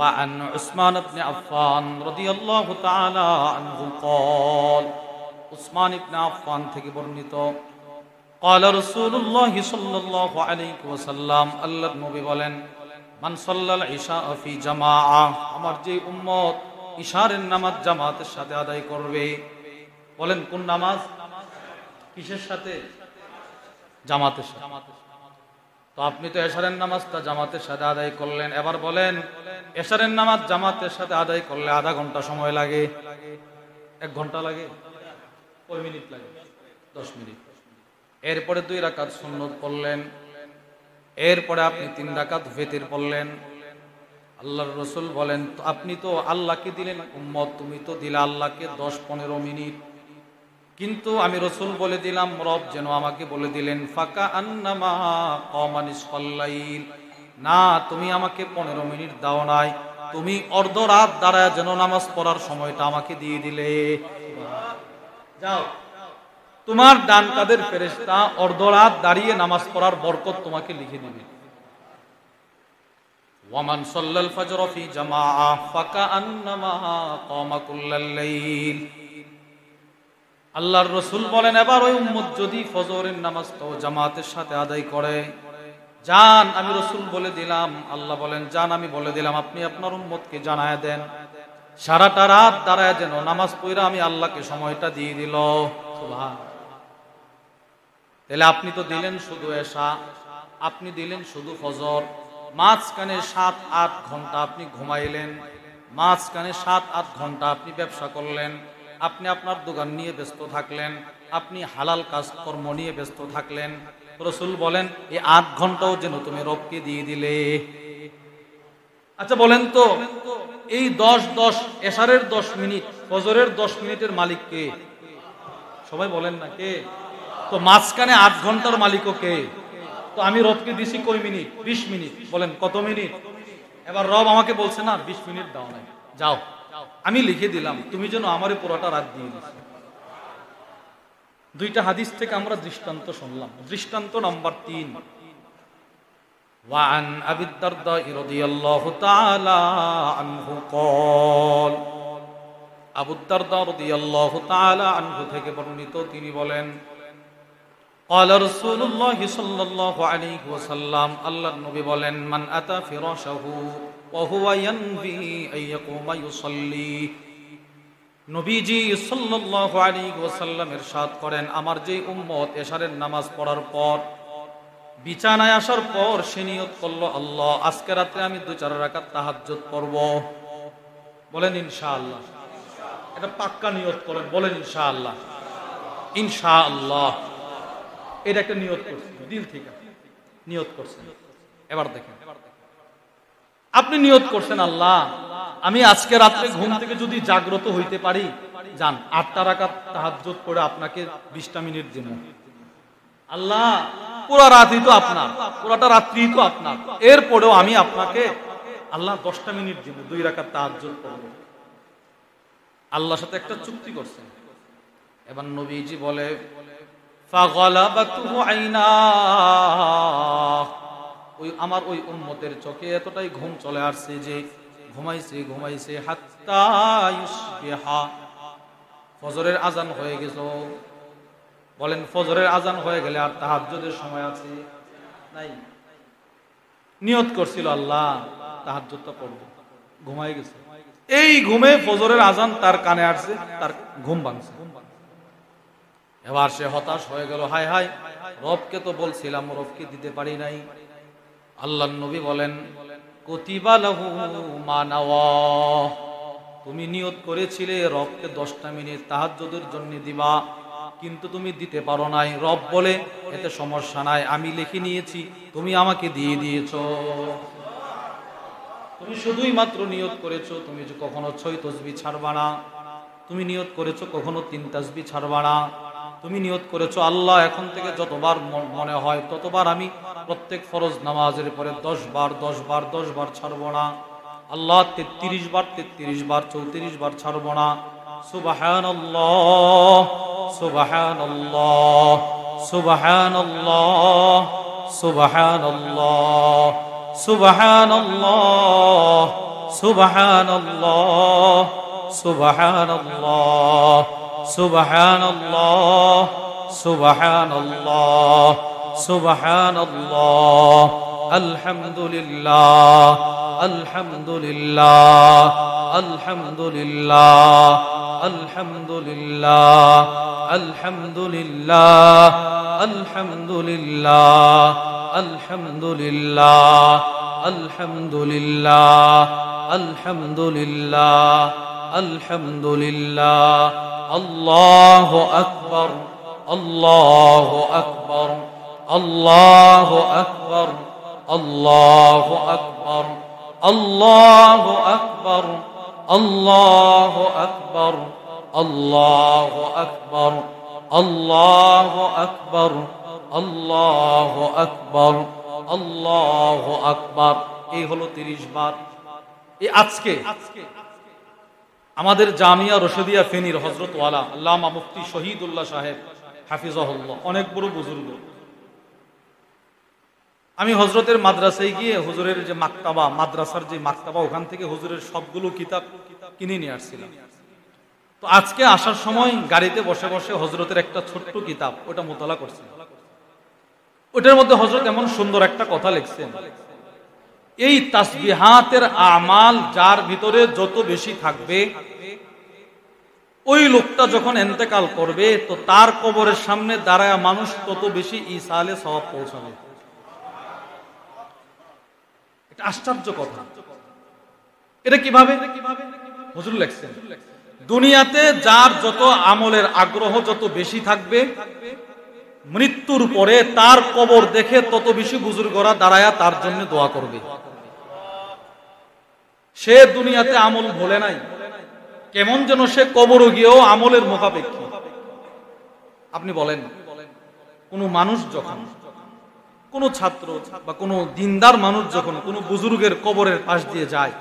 وعن عثمان بن عفان رضي الله تعالى عنه قال عثمان بن عفان থেকে বর্ণিত قال رسول الله صلى الله عليه وسلم আল্লাহর নবী বলেন মান সাল্লাল ইশা ফি জামাআ আমার যে উম্মত ইশারের নামাজ জামাতের সাথে আদায় করবে বলেন কোন নামাজ কিসের সাথে জামাতের সাথে তো আপনি তো এশারের নামাজটা জামাতের সাথে আদায় করলেন এবার বলেন এশারের নামাজ জামাতের সাথে আদায় করলে আধা ঘন্টা সময় লাগে 1 ঘন্টা লাগে কয় মিনিট লাগে 10 মিনিট এরপরে 2 রাকাত সুন্নত পড়লেন এরপরে আপনি 3 রাকাত ভিতর পড়লেন আল্লাহর রাসূল বলেন আপনি তো আল্লাহকে দিলেন উম্মত তুমি তো দিলে আল্লাহকে 10-15 মিনিট কিন্তু আমি রাসূল বলে দিলাম রব যেন আমাকে বলে দিলেন ফাকা আন্নামা কামানিস ফাল্লাইল না তুমি আমাকে 15 মিনিট দাও নাই তুমি অর্ধ রাত দাঁড়ায় যেন নামাজ পড়ার সময়টা আমাকে দিয়ে দিলে যাও তোমার ডান কাঁধের ফেরেশতা অর্ধ রাত দাঁড়িয়ে নামাজ পড়ার বরকত তোমাকে লিখে দিবে ওয়ামান সাল্লাল ফজর ফি জামাআ ফাকা আন্নামা কামা কুল্লাল লাইল আল্লাহর রাসূল বলেন এবার ওই উম্মত যদি ফজরের নামাজটাও জামাতের সাথে আদায় করে জান আমি রাসূল বলে দিলাম আল্লাহ বলেন জান আমি বলে দিলাম আপনি আপনার উম্মতকে জানায় দেন সারাটা রাত দাঁড়ায় যেন নামাজ পড়া আমি আল্লাহকে সময়টা দিয়ে দিল সুবহান তাহলে আপনি তো দিলেন শুধু এশা আপনি দিলেন শুধু ফজর মাঝখানে 7-8 ঘন্টা আপনি ঘুমাইলেন মাঝখানে 7-8 ঘন্টা আপনি ব্যবসা করলেন আপনি আপনার দোকান নিয়ে ব্যস্ত থাকলেন আপনি হালাল কাজ কর্ম নিয়ে ব্যস্ত থাকলেন রাসূল বলেন এই 8 ঘন্টাও যেন তুমি রবকে দিয়ে দিলে আচ্ছা বলেন তো এই 10 এশারের 10 মিনিট ফজরের 10 মিনিটের মালিক কে সবাই বলেন না কে তো মাঝখানে 8 ঘন্টার মালিকও কে তো আমি রবকে দিছি কয় মিনিট 20 মিনিট বলেন কত মিনিট এবার রব আমাকে বলছে না 20 মিনিট দাও নাই যাও আমি লিখে দিলাম তুমি যেন আমারে পুরোটা রাত দিয়ে দিছো দুইটা হাদিস থেকে আমরা দৃষ্টান্ত শুনলাম দৃষ্টান্ত নাম্বার 3 ওয়ান আবি দারদা রাদিয়াল্লাহু তাআলা আনহু قال আবু দারদা রাদিয়াল্লাহু তাআলা আনহু থেকে বর্ণিত তিনি বলেন قال رسول الله صلى الله عليه وسلم আল্লাহর নবী বলেন মান আতা ফিরাশাহু ওয়া হুয়া ইয়ানবি আন ইয়াকুমা ইউসাল্লি নবীজি সাল্লাল্লাহু আলাইহি ওয়াসাল্লাম ইরশাদ করেন আমার যে উম্মত এশারের নামাজ পড়ার পর বিছানায় আসার পর সে নিয়ত করলো আল্লাহ আজকে রাতে আমি 2-4 রাকাত তাহাজ্জুদ পড়ব বলেন ইনশাআল্লাহ এটা পাক্কা নিয়ত করেন বলেন ইনশাআল্লাহ ইনশাআল্লাহ এটা একটা নিয়ত করছেন দিল থেকে নিয়ত করছেন এবার দেখেন আপনি নিয়ত করছেন আল্লাহ আমি আজকে রাতে ঘুম থেকে যদি জাগ্রত হইতে পারি যান 8টা রাকাত তাহাজ্জুদ পড়ে আপনাকে 20টা মিনিট দেব আল্লাহ পুরো রাতই তো আপনার পুরোটা রাত্রিই তো আপনার এরপরেও আমি আপনাকে আল্লাহ 10টা মিনিট দেব 2 রাকাত তাহাজ্জুদ পড়ব আল্লাহর সাথে একটা চুক্তি করছেন এবার নবীজি বলে ফাগলাবাতুহু আইনা ওই আমার ওই উম্মতের চোখে এতটাই ঘুম চলে আসছে যে ঘুমাইছে হাত্তা ইউসবিহা ফজরের আজান হয়ে গেল বলেন ফজরের আজান হয়ে গেলে আর তাহাজ্জুদের সময় আছে নাই নিয়ত করছিল আল্লাহ তাহাজ্জুদটা পড়ব ঘুমাই গেছে এই ঘুমে ফজরের আজান তার কানে আসছে তার ঘুম ভাঙছে এবার সে হতাশ হয়ে গেল হায় হায় রবকে তো বলছিলাম রবকে দিতে পারি নাই আল্লাহর নবী বলেন কুতিবা লাহু মা নাওয়া তুমি নিয়ত করেছিলে রবকে 10টা মিনিট তাহাজ্জুদের জন্য দিবা কিন্তু তুমি দিতে পারো নাই রব বলে এতে সমস্যা নাই আমি লিখে নিয়েছি তুমি আমাকে দিয়ে দিয়েছো তুমি শুধুই মাত্র নিয়ত করেছো তুমি যে কখনো 6 তাসবিহ ছাড়বা না তুমি নিয়ত করেছো কখনো 3 তাসবিহ ছাড়বা না তুমি নিয়ত করেছো আল্লাহ এখন থেকে যতবার মনে হয় ততবার আমি প্রত্যেক ফরজ নামাজের পরে 10 বার ছাড়ব না আল্লাহ 33 বার 34 বার ছাড়ব না সুবহানাল্লাহ সুবহানাল্লাহ সুবহানাল্লাহ সুবহানাল্লাহ সুবহানাল্লাহ সুবহানাল্লাহ সুবহানাল্লাহ সুবহানাল্লাহ সুবহানাল্লাহ সুবহানাল্লাহ আলহামদুলিল্লাহ আলহামদুলিল্লাহ আলহামদুলিল্লাহ আলহামদুলিল্লাহ আলহামদুলিল্লাহ আলহামদুলিল্লাহ আলহামদুলিল্লাহ আলহামদুলিল্লাহ আলহামদুলিল্লাহ আলহামদুলিল্লাহ আল্লাহু আকবার আল্লাহু আকবার আল্লাহু আকবার আল্লাহু আকবার আল্লাহু আকবার আল্লাহু আকবার আল্লাহু আকবার আল্লাহু আকবার আল্লাহু আকবার আল্লাহু আকবার। এই হলো 30 বার। এই আজকে আমাদের জামিয়া রশিদিয়া ফেনীর হযরত ওয়ালা আল্লামা মুফতি শহীদুল্লাহ সাহেব হাফিজাহুল্লাহ অনেক বড় বুজুর্গ। আমি হযরতের মাদ্রাসায় গিয়ে হুজুরের যে মাকতাবা, মাদ্রাসার যে মাকতাবা, ওখান থেকে হুজুরের সবগুলো কিতাব কিনে নিয়ে আসছিলাম। তো আজকে আসার সময় গাড়িতে বসে বসে হযরতের একটা ছোট্ট কিতাব ওটা মোতালা করছি। ওটার মধ্যে হযরত এমন সুন্দর একটা কথা লিখছেন, এই তাসবিহাতের আমাল যার ভিতরে যত বেশি থাকবে, ওই লোকটা যখন ইন্তেকাল করবে তো তার কবরের সামনে দাঁড়ায় মানুষ তত বেশি ইসালে সওয়াব পৌঁছাবে। এটা আশ্চর্য কথা। এটা কিভাবে হুজুর লিখছেন, দুনিয়াতে যার যত আমলের আগ্রহ যত বেশি থাকবে, মৃত্যুর পরে তার কবর দেখে তত বেশি বুজুর্গরা দাঁড়ায়া তার জন্য দোয়া করবে। সে দুনিয়াতে আমল ভোলে নাই, কেমন যেন সে কবর গিয়েও আমলের মুখাপেক্ষী। আপনি বলেন, কোন মানুষ যখন, কোন ছাত্র বা কোন দিনদার মানুষ যখন কোন বুজুর্গের কবরের পাশ দিয়ে যায়,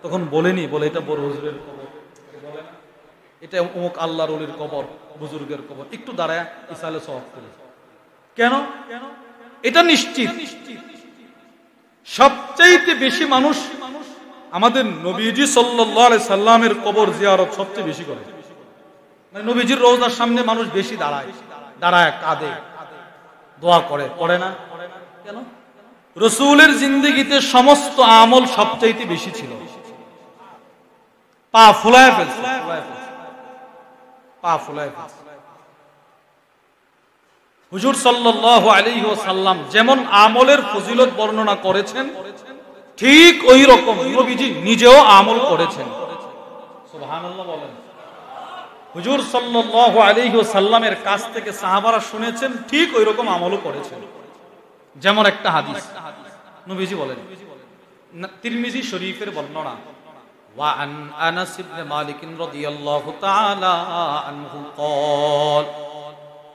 তখন বলেনি বলে এটা বড় হুজুরের কবর, এটা অমুক আল্লাহর ওলির কবর, বুজুর্গের কবর, একটু দাঁড়ায় ইসালে সওয়াব করে। কেন? এটা নিশ্চিত সবচেয়ে বেশি মানুষ আমাদের নবীজি সাল্লাল্লাহু আলাইহি সাল্লামের কবর জিয়ারত সবচেয়ে বেশি করে। মানে নবীজির রওজার সামনে মানুষ বেশি দাঁড়ায়, দাঁড়ায় কাঁদে, দোয়া করে, করে না? কেন? রাসূলের জিন্দেগিতে সমস্ত আমল সবচেয়ে বেশি ছিল। পা ফুলায় ফেলছে, পা ফুলায় ফেলছে। হুজুর সাল্লাল্লাহু আলাইহি ওয়াসাল্লাম যেমন আমলের ফজিলত বর্ণনা করেছেন, ঠিক ওই রকম নবীজি নিজেও আমল করেছেন। সুবহানাল্লাহ বলেন। হুজুর সাল্লাল্লাহু আলাইহি ওয়াসাল্লামের কাছ থেকে সাহাবারা শুনেছেন, ঠিক ওই রকম আমলও করেছেন। যেমন একটা হাদিস নবীজি বলেন, তিরমিজি শরীফের বর্ণনা, ওয়া আন আনাস ইবনে মালিক রাদিয়াল্লাহু তাআলা আনহু قال,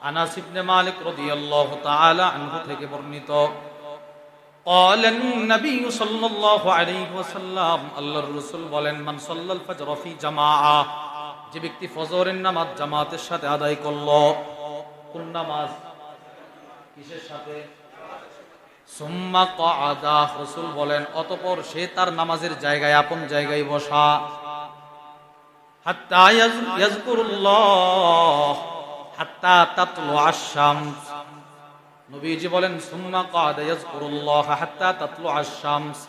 আনাস ইবনে মালিক রাদিয়াল্লাহু তাআলা আনহু থেকে বর্ণিত, قال النبي صلى الله عليه وسلم, আল্লাহর রাসূল বলেন, মান সাল্লাল ফজর ফি জামাআ, যে ব্যক্তি ফজরের নামাজ জামাতের সাথে আদায় করলো। কোন নামাজ? কিসের সাথে? সুম্মা ক্বাদা, রাসূল বলেন অতঃপর সে তার নামাজের জায়গায়, আপন জায়গায় বসা। হাত্তা ইয়াযকুরুল্লাহ হাত্তা তাতলুআশ শামস, নবীজি বলেন সুম্মা ক্বাদা ইয়াযকুরুল্লাহ হাত্তা তাতলুআশ শামস,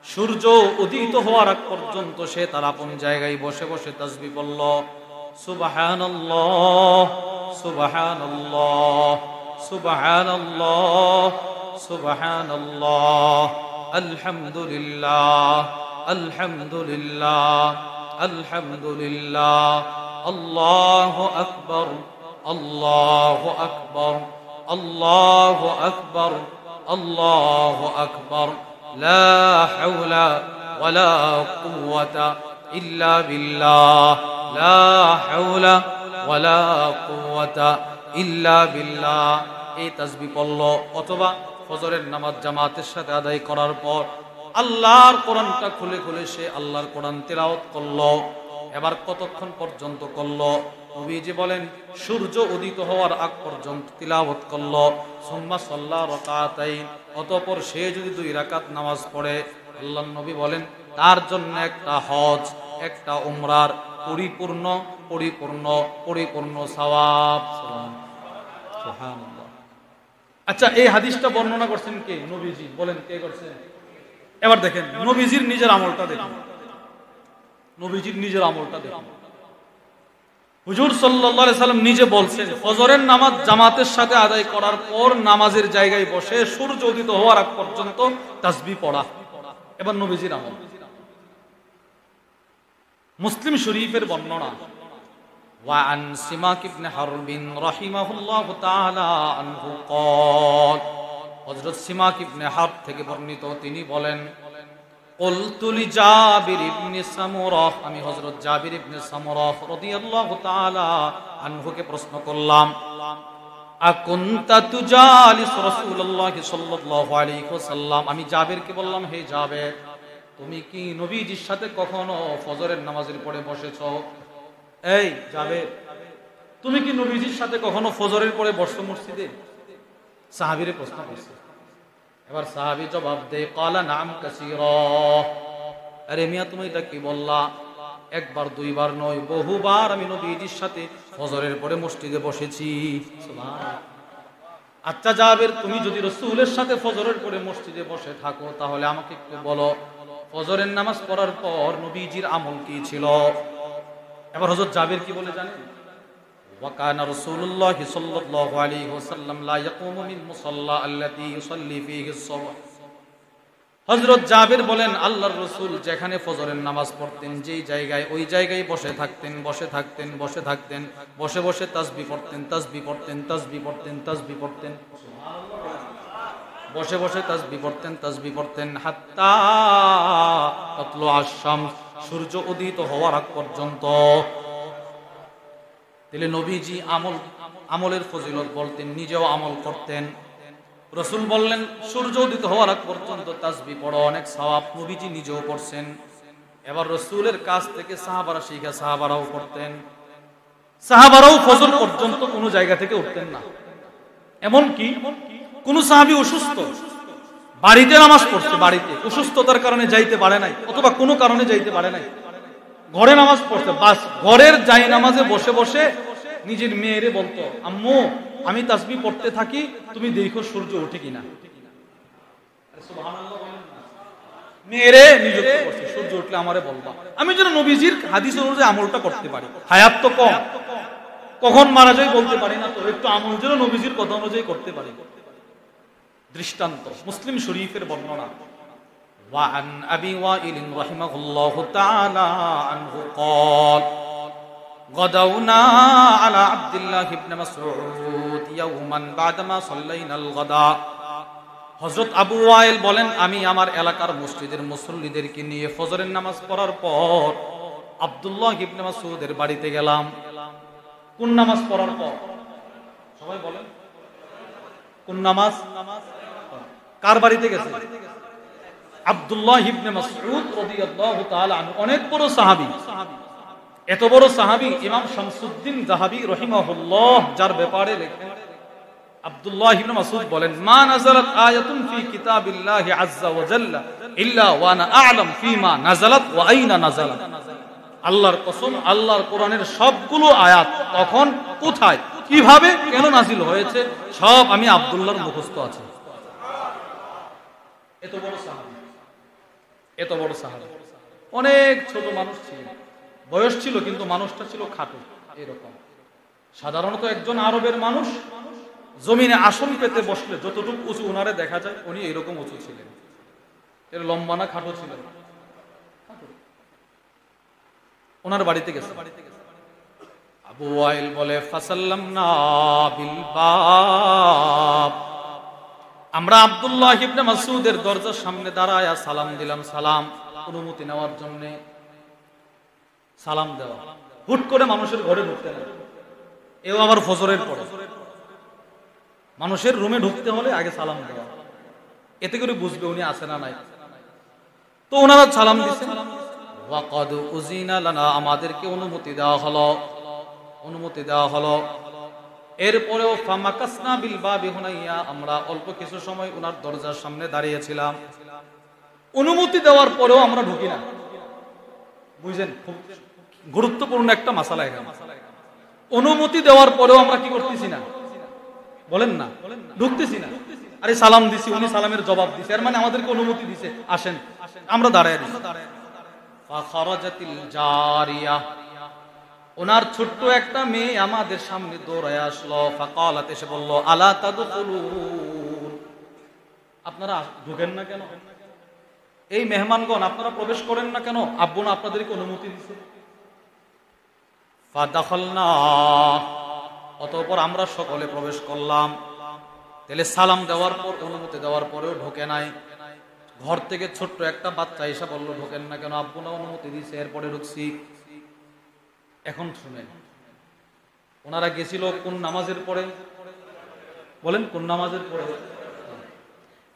সূর্য উদিত হওয়ার আগ পর্যন্ত সে তার আপন জায়গায় বসে বসে তাসবিহ পড়ল। সুবহানাল্লাহ সুবহানাল্লাহ সুবহানাল্লাহ সুবহানাল্লাহ আলহামদুলিল্লাহ আলহামদুলিল্লাহ আলহামদুলিল্লাহ আল্লাহু আকবার আল্লাহু আকবার আল্লাহু আকবার আল্লাহু আকবার লা হাওলা ওয়ালা কুওয়াতা ইল্লা বিল্লাহ লা হাওলা ওয়ালা কুওয়াতা ইল্লা বিল্লাহ। এই তাসবিহ পড়ল, অথবা ফজরের নামাজ জামাতের সাথে আদায় করার পর আল্লাহর কোরআনটা খুলে খুলে সে আল্লাহর কোরআন তিলাওয়াত করলো। এবার কতক্ষণ পর্যন্ত করলো? নবীজি বলেন সূর্য উদিত হওয়ার আগ পর্যন্ত তিলাওয়াত করলো। সুম্মা সাল্লা রাকাতাইন, অতঃপর সে যদি 2 রাকাত নামাজ পড়ে, আল্লাহর নবী বলেন তার জন্য একটা হজ, একটা উমরার পরিপূর্ণ পরিপূর্ণ পরিপূর্ণ সওয়াব। সুবহানাল্লাহ। আচ্ছা, এই হাদিসটা বর্ণনা করছেন কে? নবীজি। বলেন কে করছেন? এবার দেখেন নবীজির নিজের আমলটা দেখুন, নবীজির নিজের আমলটা দেখুন। হুজুর সাল্লাল্লাহু আলাইহি সাল্লাম নিজে বলছেন, ফজরের নামাজ জামাতের সাথে আদায় করার পর নামাজের জায়গায় বসে সূর্য উদিত হওয়ার আগ পর্যন্ত তাসবিহ পড়া। এবার নবীজির আমল। মুসলিম শরীফের বর্ণনা, ওয়া আন সিমাক ইবনে হারবিন রাহিমাহুল্লাহু তাআলা আনহু ক্বাল, হযরত সিমাক ইবনে হারব থেকে বর্ণিত, তিনি বলেন, কুলতু লিজাবির ইবনে সামুরাহ, আমি হযরত জাবির ইবনে সামুরাহ রাদিয়াল্লাহু তাআলা আনহুকে প্রশ্ন করলাম, আকুনতা তুজালিস রাসূলুল্লাহ সাল্লাল্লাহু আলাইহি ওয়াসাল্লাম, আমি জাবিরকে বললাম, হে জাবির, তুমি কি নবীজির সাথে কখনো ফজরের নামাজের পরে বসেছো? এই জাবির, তুমি কি নবীজির সাথে কখনো ফজরের পরে বসছো মসজিদে? সাহাবীরে প্রশ্ন করছে। এবার সাহাবী জবাব দেয়, ক্বালা নাম কাসীরা। আরে মিয়া, তুমি এটা কি বললা? একবার দুইবার নয়, বহুবার আমি নবীজির সাথে ফজরের পরে মসজিদে বসেছি। সুবহানাল্লাহ। আচ্ছা জাবির, তুমি যদি রাসূলের সাথে ফজরের পরে মসজিদে বসে থাকো, তাহলে আমাকে একটু বলো, ফজরের নামাজ পড়ার পর নবীজির আমল কি ছিল? এবার হযরত জাবির কি বলে জানেন? ওয়া কানা রাসূলুল্লাহ সাল্লাল্লাহু আলাইহি ওয়াসাল্লাম লা ইয়াকুমু মিন মুসাল্লা আল্লাতী ইউসাল্লি ফীহি আস-সুবহ। হযরত জাবির বলেন, আল্লাহর রাসূল যেখানে ফজরের নামাজ পড়তেন, যেই জায়গায়, ওই জায়গায় বসে থাকতেন, বসে থাকতেন, বসে থাকতেন, বসে বসে তাসবিহ পড়তেন, তাসবিহ পড়তেন, তাসবিহ পড়তেন, তাসবিহ পড়তেন, বসে বসে তাসবিহ পড়তেন, তাসবিহ পড়তেন, হাত্তা তাতলু আশ-শামস, সূর্য উদিত হওয়ার আগ পর্যন্ত। তাহলে নবীজি আমলের ফজিলত বলতেন, নিজেও আমল করতেন। রাসূল বললেন, সূর্য উদিত হওয়ার আগ পর্যন্ত তাসবিহ পড়ো, অনেক সওয়াব। নবীজি নিজেও পড়ছেন। এবার রাসূলের কাছ থেকে সাহাবারা শিখে সাহাবারাও করতেন। সাহাবারাও ফজর পর্যন্ত কোনো জায়গা থেকে উঠতেন না। এমনকি কোন সাহাবী অসুস্থ, বাড়িতে নামাজ পড়ছে, বাড়িতে অসুস্থতার কারণে যাইতে পারে নাই, অথবা কোনো কারণে যাইতে পারে নাই, ঘরে নামাজ পড়ছে, বাস ঘরের জায় নামাজে বসে বসে নিজের মেয়েরে বলতো, আম্মু আমি তাসবিহ পড়তে থাকি, তুমি দেখো সূর্য ওঠে কিনা। সুবহানাল্লাহ। মেয়েরে নিযুক্ত করছে, সূর্য উঠলে আমারে বলবা, আমি যেন নবীজির হাদিস অনুযায়ী আমলটা করতে পারি। হায়াত তো কম, কখন মারা যায় বলতে পারি না, তো একটু আমল যেন নবীজির কথা অনুযায়ী করতে পারি। দৃষ্টান্ত মুসলিম শরীফের বর্ণনা, ওয়া আন আবি ওয়াইল রাহিমাহুল্লাহু তাআলা আনহু ক্বাল, গাদাউনা আলা আব্দুল্লাহ ইবনে মাসউদ ইয়াওমান বাদামা সাল্লাইনাল গাদা। হযরত আবু ওয়াইল বলেন, আমি আমার এলাকার মসজিদের মুসল্লিদেরকে নিয়ে ফজরের নামাজ পড়ার পর আব্দুল্লাহ ইবনে মাসউদের বাড়িতে গেলাম। কোন নামাজ পড়ার পর? সবাই বলেন, কোন নামাজ? কার বাড়িতে গেছে? আব্দুল্লাহ ইবনে মাসউদ রাদিয়াল্লাহু তাআলা আনহু, অনেক বড় সাহাবী। এত বড় সাহাবী ইমাম শামসুদ্দিন যাহাবী রাহিমাহুল্লাহ যার ব্যাপারে লেখেন, আব্দুল্লাহ ইবনে মাসউদ বলেন, মা নাযালাত আয়াতুন ফি কিতাবিল্লাহি আযযা ওয়া জাল্লা ইল্লা ওয়া আনা আ'লাম ফিমা নাযালাত ওয়া আইনা নাযালাত। আল্লাহর কসম, আল্লাহর কোরআনের সবগুলো আয়াত তখন কোথায়, কিভাবে, কেন নাজিল হয়েছে, সব আমি আব্দুল্লাহর মুখস্থ আছে। এত বড় সাহাবী, এত বড় সাহাবী। অনেক ছোট মানুষ ছিল, বয়স ছিল, কিন্তু মানুষটা ছিল খাটো এরকম। সাধারণত একজন আরবের মানুষ জমিনে আসন পেতে বসলে যতটুকু উঁচু উনারে দেখা যায়, উনি এরকম উঁচু ছিলেন। এর লম্বা না খাটো ছিলেন? ওনার বাড়িতে গেছে। আবু ওয়াইল বলে, ফাসাল্লামনা বিল বাব, আমরা আব্দুল্লাহ ইবনে মাসউদের দরজার সামনে দাঁড়ায়া সালাম দিলাম। সালাম অনুমতি নেওয়ার জন্য সালাম দেওয়া। হুট করে মানুষের ঘরে ঢুকতে না, এও আবার ফজরের পরে। মানুষের রুমে ঢুকতে হলে আগে সালাম দেওয়া, এতে করে বুঝবে উনি আছে না নাই। তো ওনারা সালাম দিচ্ছেন। ওয়াকাদ উজিনা লানা, আমাদেরকে অনুমতি দেওয়া হলো, অনুমতি দেওয়া হলো। এরপরেও ফামাকাসনা বিল বাবি হুনাইয়া, আমরা অল্প কিছু সময় ওনার দরজার সামনে দাঁড়িয়েছিলাম। অনুমতি দেওয়ার পরেও আমরা ঢুকি না। বুঝলেন, খুব গুরুত্বপূর্ণ একটা মাসালা এখানে। অনুমতি দেওয়ার পরেও আমরা কি করতেছি না, বলেন না, ঢুকতেছি না। আরে সালাম দিছি, উনি সালামের জবাব দিছে, এর মানে আমাদেরকে অনুমতি দিছে, আসেন, আমরা দাঁড়ায় দিছি। ফাখারাজাতিল জারিয়া, ওনার ছোট্ট একটা মেয়ে আমাদের সামনে দৌড়ায় আসলো। ফাকালাত, এসে বলল, আলা তাদখুলুন, আপনারা ঢুকেন না কেন? এই মেহমানগণ আপনারা প্রবেশ করেন না কেন? আব্বু না আপনাদেরকে অনুমতি দিছে। ফাদাখালনা, অতঃপর আমরা সকলে প্রবেশ করলাম। তাহলে সালাম দেওয়ার পর, অনুমতি দেওয়ার পরেও ঢোকে নাই। ঘর থেকে ছোট্ট একটা বাচ্চা এসে বলল, ঢোকেন না কেন? আব্বু না অনুমতি দিছে, এরপরে ঢুকছি। এখন শুনেন, ওনারা গেছিল কোন নামাজের পরে? বলেন, কোন নামাজের পরে?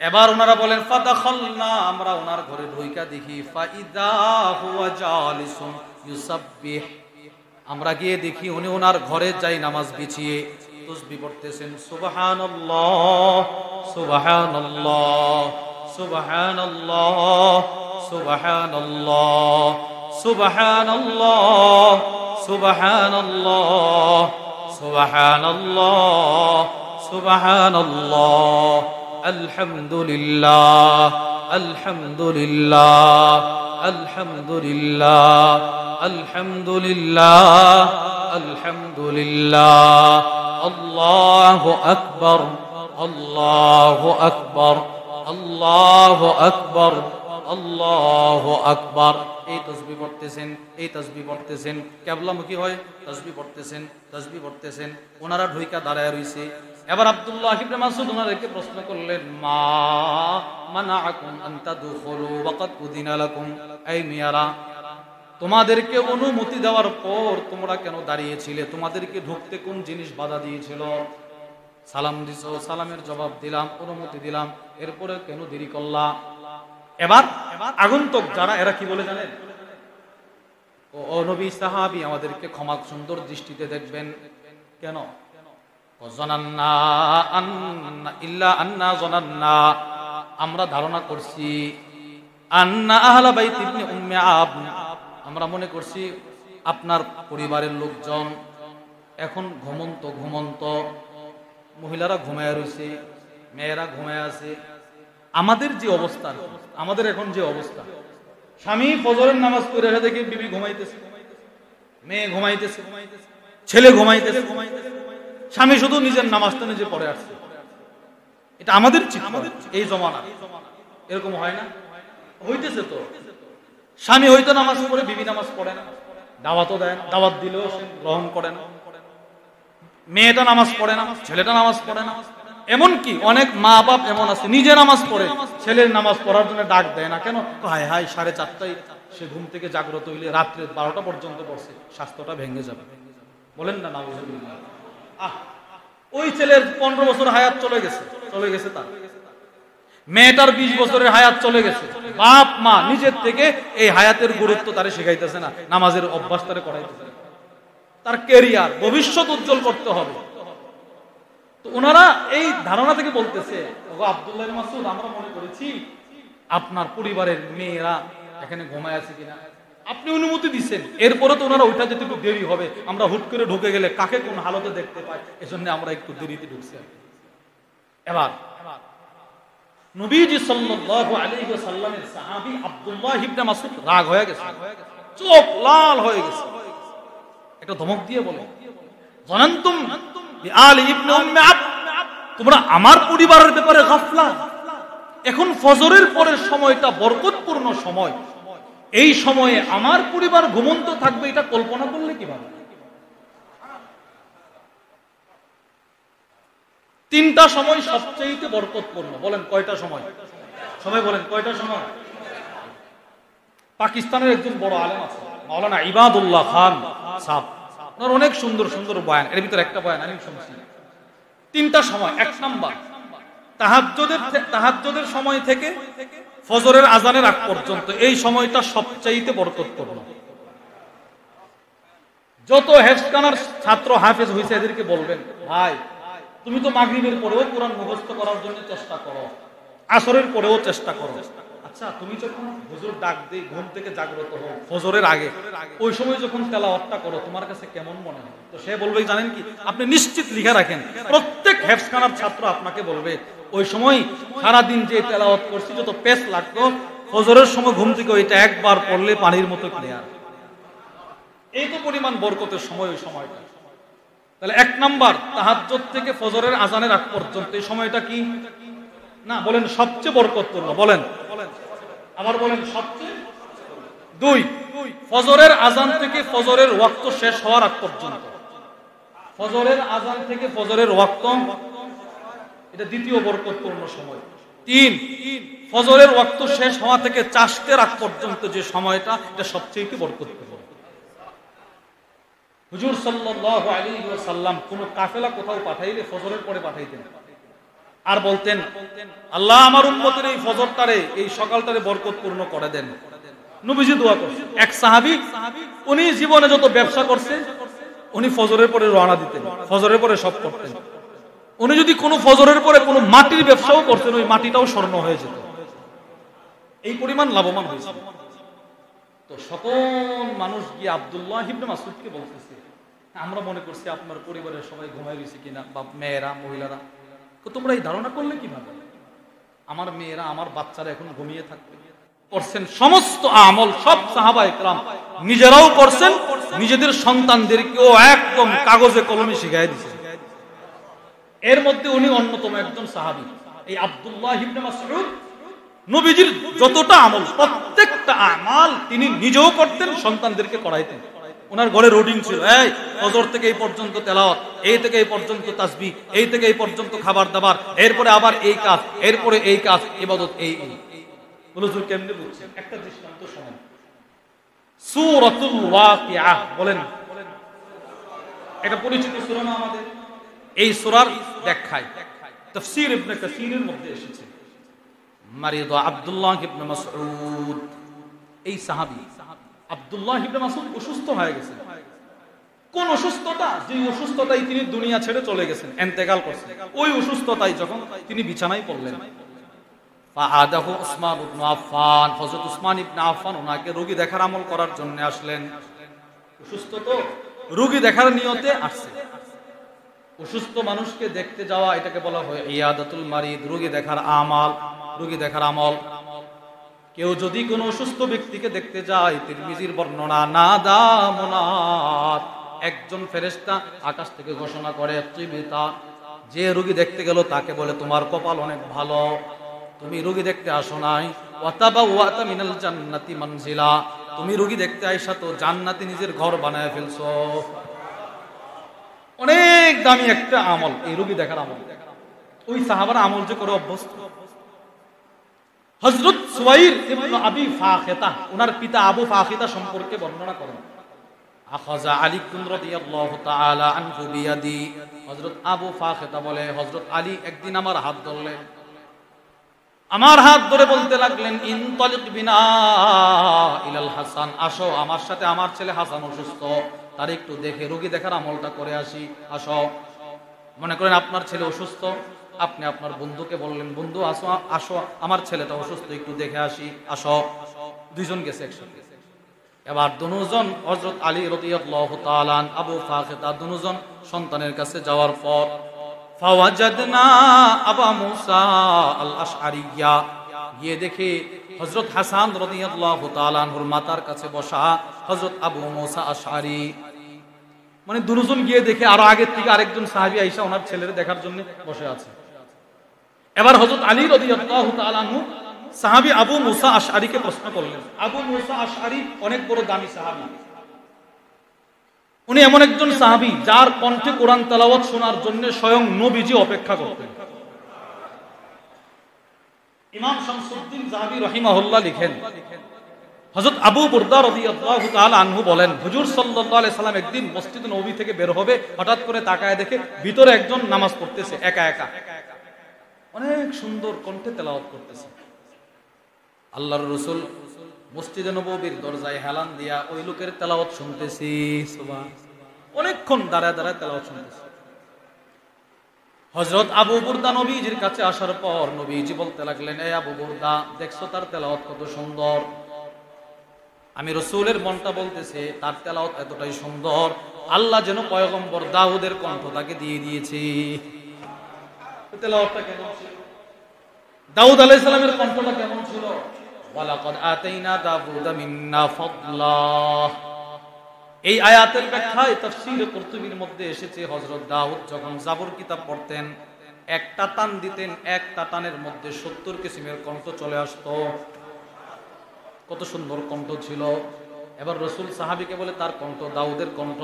এবার ওনারা বলেন, ফাদাখালনা, আমরা ওনার ঘরে ঢুইকা দেখি, ফাইদা হুয়া জালিসুন ইউসাব্বিহ, আমরা গিয়ে দেখি উনি ওনার ঘরে যাই নামাজ বিছিয়ে তাসবিহ পড়তেছেন। সুবহানাল্লাহ, সুবহানাল্লাহ, সুবহানাল্লাহ, সুবহানাল্লাহ, সুবহানাল্লাহ, সুবহানাল্লাহ, সুবহানাল্লাহ, সুবহানাল্লাহ, আলহামদুলিল্লাহ, আলহামদুলিল্লাহ, আলহামদুলিল্লাহ, আলহামদুলিল্লাহ, আলহামদুলিল্লাহ, আল্লাহু আকবার, আল্লাহু আকবার, আল্লাহু আকবার, আল্লাহু আকবার। এই তাসবিহ পড়তেছেন, এই তাসবিহ পড়তেছেন, কিবলামুখী হয় তাসবিহ পড়তেছেন, তাসবিহ পড়তেছেন। ওনারা ঢুইকা দাঁড়ায় রইছে। এবার আব্দুল্লাহ ইবনে মাসউদ ওনাদেরকে প্রশ্ন করলেন, মা মানাআকুম আন তাদখুলু ওয়া ক্বাদ উযিনা লাকুম, এই মিয়ারা, তোমাদেরকে অনুমতি দেওয়ার পর তোমরা কেন দাঁড়িয়েছিলে? তোমাদেরকে ঢুকতে কোন জিনিস বাধা দিয়েছিল? সালাম দিছো, সালামের জবাব দিলাম, অনুমতি দিলাম, এরপরে কেন দেরি করলা? এবার আগন্তুক যারা, এরা কি বলে জানেন? ও নবী, সাহাবী, আমাদেরকে ক্ষমা সুন্দর দৃষ্টিতে দেখবেন। কেন? জানান্না আন্না ইল্লা আন্না জানান্না, আমরা ধারণা করছি, আন্না আহলা বাইত ইবনে উম্মে আব, আমরা মনে করছি আপনার পরিবারের লোকজন এখন ঘুমন্ত ঘুমন্ত, মহিলারা ঘুমায় রয়েছে, মেয়েরা ঘুমায় আছে। আমাদের যে অবস্থা, আমাদের এখন যে অবস্থা, স্বামী ফজরের নামাজ পড়ে এসে দেখি বিবি ঘুমাইতেছে, মেয়ে ঘুমাইতেছে, ছেলে ঘুমাইতেছে, স্বামী শুধু নিজের নামাজটা নিজে পড়ে আসছে। এটা আমাদের চিন্তা, এই জমানা এরকম হয় না? হইতেছে তো। স্বামী হয়তো নামাজ পড়ে, বিবি নামাজ পড়ে না, দাওয়াতও দেয় না, দাওয়াত দিলেও সে গ্রহণ করে না। মেয়েটা নামাজ পড়ে না, ছেলেটা নামাজ পড়ে না। এমনকি অনেক মা বাপ এমন আছে, নিজে নামাজ পড়ে, ছেলের নামাজ পড়ার জন্য ডাক দেয় না। কেন? হায় হায়, 4:30টায় সে ঘুম থেকে জাগ্রত হইলে রাত্রে 12টা পর্যন্ত পড়ছে, স্বাস্থ্যটা ভেঙে যাবে। বলেন না নাউজুবিল্লাহ। ওই ছেলের 15 বছর হায়াত চলে গেছে তার। মেয়েটার 20 বছরের হায়াত চলে গেছে। বাপ মা নিজের থেকে এই হায়াতের গুরুত্ব তারে শিখাইতেছে না, নামাজের অভ্যাস তারে করাইতেছে। তার ক্যারিয়ার, ভবিষ্যৎ উজ্জ্বল করতে হবে। তো ওনারা এই ধারণা থেকে বলতেছে, ওগো আব্দুল্লাহ ইবনে মাসউদ, আমরা মনে করেছি আপনার পরিবারের মেয়েরা এখানে ঘুমায় আছে কিনা, আপনি অনুমতি দিচ্ছেন, এরপরে তো ওনারা ওইটা যেতে একটু দেরি হবে, আমরা হুট করে ঢুকে গেলে কাকে কোন হালতে দেখতে পাই, এজন্য আমরা একটু দেরিতে ঢুকছি। এবার নবীজি সাল্লাল্লাহু আলাইহি ওয়াসাল্লামের সাহাবী আব্দুল্লাহ ইবনে মাসউদ রাগ হয়ে গেছে, চোখ লাল হয়ে গেছে। একটা ধমক দিয়ে বলে, জানান্তুম বিআলি ইবনে উম্মে আব, তোমরা আমার পরিবারের ব্যাপারে গাফলা। এখন ফজরের পরের সময়টা বরকতপূর্ণ সময়, এই সময়ে আমার পরিবার ঘুমন্ত থাকবে, এটা কল্পনা করলে কিভাবে? 3টা সময় সবচেয়ে বরকতপূর্ণ। বলেন কয়টা সময়? সবাই বলেন কয়টা সময়? পাকিস্তানের একজন বড় আলেম আছে, মাওলানা ইবাদুল্লাহ খান সাহেব, ওনার অনেক সুন্দর সুন্দর বয়ান, এর ভিতরে একটা বয়ান আমি শুনছি। 3টা সময়। 1 নাম্বার, তাহাজ্জুদের সময় থেকে ফজরের আজানের আগ পর্যন্ত, এই সময়টা সবচাইতে বরকতপূর্ণ। যত হেফজখানার ছাত্র হাফেজ হয়েছে এদেরকে বলবেন, ভাই তুমি তো মাগরিবের পরেও কোরআন মুখস্থ করার জন্য চেষ্টা করো, আসরের পরেও চেষ্টা করো, আচ্ছা তুমি যখন হুজুর ডাক দিয়ে ঘুম থেকে জাগ্রত হও ফজরের আগে, ওই সময় যখন তেলাওয়াতটা করো তোমার কাছে কেমন মনে হয়? তো সে বলবে জানেন কি, আপনি নিশ্চিত লিখে রাখেন, প্রত্যেক হেফজখানার ছাত্র আপনাকে বলবে ওই সময় সারাদিন যে তেলাওয়াত করছি যত পেস লাগতো, ফজরের সময় ঘুম থেকে ওইটা একবার পড়লে পানির মতো ক্লিয়ার। এই তো পরিমাণ বরকতের সময় ওই সময়টা। তাহলে এক নাম্বার তাহাজ্জুদ থেকে ফজরের আজানের আগ পর্যন্ত এই সময়টা কি না বলেন সবচেয়ে বরকতপূর্ণ? বলেন আবার বলেন সবচেয়ে। দুই, ফজরের আজান থেকে ফজরের ওয়াক্ত শেষ হওয়ার আগ পর্যন্ত, ফজরের আজান থেকে ফজরের ওয়াক্ত, এটা দ্বিতীয় বরকতপূর্ণ সময়। তিন, ফজরের ওয়াক্ত শেষ হওয়া থেকে চাশতের আগ পর্যন্ত যে সময়টা, এটা সবচেয়ে বরকতপূর্ণ। হুজুর সাল্লাল্লাহু আলাইহি ওয়াসাল্লাম কোন কাফেলা কোথাও পাঠাইলে ফজরের পরে পাঠাইতেন আর বলতেন আল্লাহ আমার উম্মতের এই ফজরটারে এই সকালটারে বরকতপূর্ণ করে দেন। নবীজি দোয়া করছেন। এক সাহাবী উনি জীবনে যত ব্যবসা করছে উনি ফজরের পরে রওনা দিতেন, ফজরের পরে সব করতেন। উনি যদি কোনো ফজরের পরে কোনো মাটির ব্যবসাও করতেন ওই মাটিটাও স্বর্ণ হয়ে যেত, এই পরিমাণ লাভবান হয়েছে। তো সকল মানুষ গিয়ে আব্দুল্লাহ ইবনে মাসউদকে বলতেছে, আমরা মনে করছি আপনার পরিবারের সবাই ঘুমাই গেছে কিনা, বা মেয়েরা মহিলারা, তোমরা এই ধারণা করলে কিভাবে আমার মেয়েরা আমার বাচ্চারা এখন ঘুমিয়ে থাকবে? করছেন সমস্ত আমল সব সাহাবায়ে কেরাম নিজেরাও করছেন, নিজেদের সন্তানদেরকেও একদম কাগজে কলমে শিখাই দিয়েছেন। এর মধ্যে উনি অন্যতম একজন সাহাবী, এই আব্দুল্লাহ ইবনে মাসউদ নবীজির যতটা আমল প্রত্যেকটা আমাল তিনি নিজেও করতেন, সন্তানদেরকে করাইতেন। ওনার ঘরে রুটিন ছিল, এই ফজর থেকে এই পর্যন্ত তেলাওয়াত, এই থেকে এই পর্যন্ত তাসবিহ, এই থেকে এই পর্যন্ত খাবার দাবার, এরপরে আবার এই কাজ, এরপরে এই কাজ, ইবাদত এই। হুজুর কেমনে বলছেন? একটা দৃষ্টান্ত শুনুন। সূরাতুল ওয়াকিআ বলেন, এটা পরিচিত সূরা না আমাদের? এই সূরার ব্যাখ্যায় তাফসীর ইবনে কাসীরের মধ্যে এসেছে মারিদ আব্দুল্লাহ ইবনে মাসউদ, এই সাহাবী আব্দুল্লাহ ইবনে মাসউদ অসুস্থ হয়ে গেছেন। কোন অসুস্থতা? যে অসুস্থতায় তিনি দুনিয়া ছেড়ে চলে গেছেন, ইন্তেকাল করছেন। ওই অসুস্থতায় যখন তিনি বিছানায় পড়লেন, ফাআদাহু উসমান ইবনে আফফান, হযরত উসমান ইবনে আফফান ওনাকে রোগী দেখার আমল করার জন্য আসলেন। অসুস্থ তো রোগী দেখার নিয়তে আসছে। অসুস্থ মানুষকে দেখতে যাওয়া এটাকে বলা হয় ইয়াদাতুল মারিদ, রোগী দেখার আমাল, রোগী দেখার আমল। কেউ যদি কোনো অসুস্থ ব্যক্তিকে দেখতে যায়, তিরমিজির বর্ণনা, নাদা মুনাদ, একজন ফেরেশতা আকাশ থেকে ঘোষণা করে, তিবিতা, যে রোগী দেখতে গেল তাকে বলে তোমার কপাল অনেক ভালো, তুমি রোগী দেখতে আসো নাই, ওয়াতাবাওয়াতা মিনাল জান্নাতি মানজিলা, তুমি রোগী দেখতে আইসা তো জান্নাতে নিজের ঘর বানায় ফেলছো। অনেক দামি একটা আমল এই রোগী দেখার আমল। ওই সাহাবারা আমল যে করে অভ্যস্ত। হযরত সুয়াইর ইবনে আবি ফাখিতা, ওনার পিতা আবু ফাখিতা সম্পর্কে বর্ণনা করেন, আখাযা আলী রাদিয়াল্লাহু তাআলা আনহু বিয়াদি, হযরত আবু ফাখিতা বলে হযরত আলী একদিন আমার হাত ধরলেন, আমার হাত ধরে বলতে লাগলেন, ইনতালিক বিনা ইলাল হাসান, আসো আমার সাথে, আমার ছেলে হাসান অসুস্থ, তার একটু দেখে রোগী দেখার আমলটা করে আসি, আসো। মনে করেন আপনার ছেলে অসুস্থ, আপনি আপনার বন্ধুকে বললেন, বন্ধু আসো আসো আমার ছেলেটা অসুস্থ, একটু দেখে আসি, আসো। দুইজন গেছে একসাথে। এবার দুজন হযরত আলী রাদিয়াল্লাহু তাআলা আবু ফাখিতা দুজন সন্তানের কাছে যাওয়ার পর ফাওয়াজাদনা আবা মুসা আল আশআরিয়া, গিয়ে দেখে হযরত হাসান রাদিয়াল্লাহু তাআলা আনহুর মাতার কাছে বসা হযরত আবু মুসা আশআরি। মানে দুজন গিয়ে দেখে আরো আগের থেকে আরেকজন সাহাবী আয়েশা ওনার ছেলের দেখার জন্য বসে আছে। এবার হযরত আলী রাদিয়াল্লাহু তাআলা আনহু সাহাবী আবু মুসা আশআরিকে প্রশ্ন করলেন। আবু মুসা আশআরি অনেক বড় দামি সাহাবী, উনি এমন একজন সাহাবী যার কণ্ঠে কোরআন তেলাওয়াত শোনার জন্য স্বয়ং নবীজি অপেক্ষা করতেন। ইমাম শামসুদ্দিন যাহাবী রাহিমাহুল্লাহ লিখেন, হযরত আবু বুরদা রাদিয়াল্লাহু তাআলা আনহু বলেন, হুজুর সাল্লাল্লাহু আলাইহি সাল্লাম একদিন মসজিদ নববী থেকে বের হবে, হঠাৎ করে তাকায় দেখে ভিতরে একজন নামাজ পড়তেছে একা একা, অনেক সুন্দর কণ্ঠে তেলাওয়াত করতেছে। আল্লাহর রাসূল মসজিদে নববীর দরজায় হেলান দিয়া ওই লোকের তেলাওয়াত শুনতেছি, সুবহান, অনেকক্ষণ দাঁড়ায় দাঁড়ায় তেলাওয়াত শুনতেছি। হযরত আবু বুরদা নবীজির কাছে আসার পর নবীজি বলতে লাগলেন, এই আবু বুরদা, দেখছো তার তেলাওয়াত কত সুন্দর। আমি রাসূলের মনটা বলতেছে তার তেলাওয়াত এতটাই সুন্দর, আল্লাহ যেন পয়গম্বর দাউদের কণ্ঠ তাকে দিয়ে দিয়েছে। তেলাওয়াতটা কেমন ছিল? দাউদ আলাইহিস সালামের কণ্ঠটা কেমন ছিল? ওয়ালাকাদ আতাইনা দাউদা মিন্না ফাদলা। এই আয়াতের ব্যাখ্যায় তাফসীরে কুরতুবীর মধ্যে এসেছে, হযরত দাউদ যখন জাবর কিতাব পড়তেন একটা টান দিতেন, একটা টানের মধ্যে 70 কিসিমের কণ্ঠ চলে আসতো। কত সুন্দর কণ্ঠ ছিল। এবার রাসূল সাহাবীকে বলে তার কণ্ঠ দাউদের কণ্ঠ।